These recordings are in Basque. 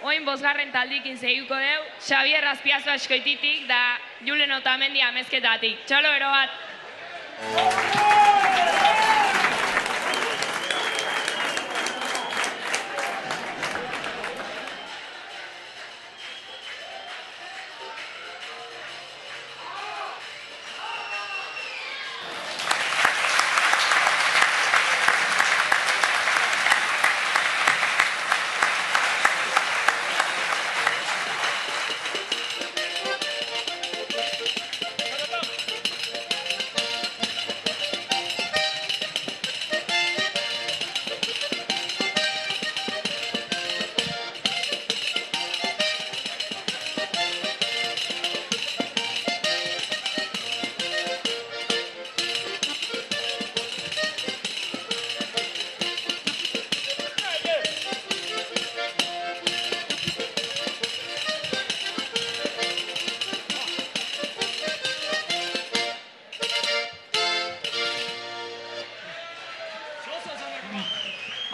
oin bosgarren taldikin segituko deu, Xavier Azpiazu Askoititik da Julen Otamendi amezketatik. Txalo ero bat!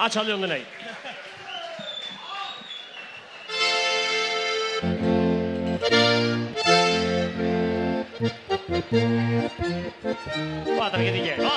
Atxalde honden nahi. Ba, targetile, ba!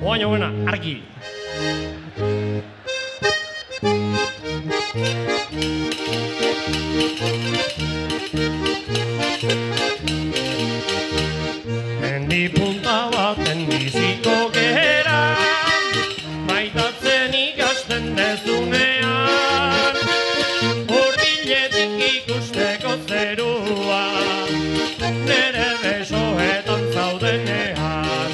Oaino buena, argi. Mendi punta baten biziko gera, maitatzen ikasten dezunean, hurbiletik ikusteko zerua, nere besoetan zaudenean.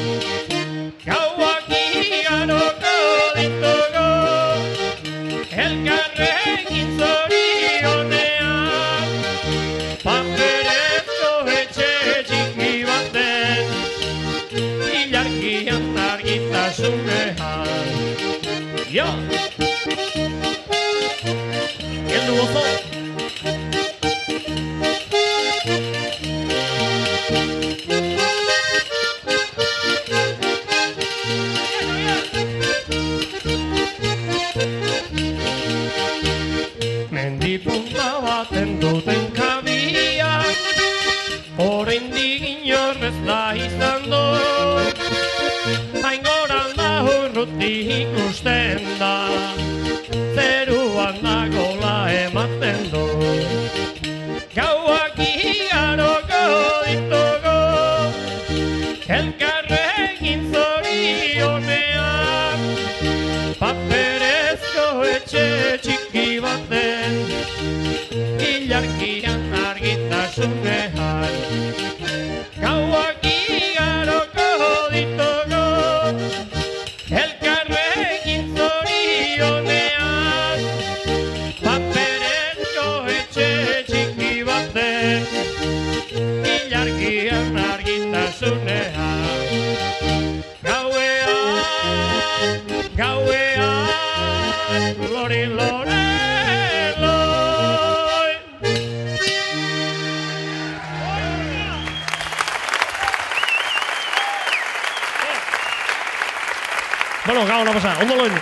Gauak igaroko ditugu, elkarrekin zorionean, paperezko etxe txiki baten, ilargian argitasunean. Jo! Geldu gozo! Mendipunta baten duten kabia, oraindik inor ez da izan du, haingoran da urruti ikusten da, zeruan dagola ematen du. Gauak igaroko ditugu, elkarrekin zorionean, paperezko etxe txiki baten, ilargian argitasunean. Gauak igaroko ditugu, elkarrekin zorionean, paperezko etxe txiki baten, ilargian argitasunean. Gauean, lori lore loi. Bueno, gau, no pasa, ondo loin.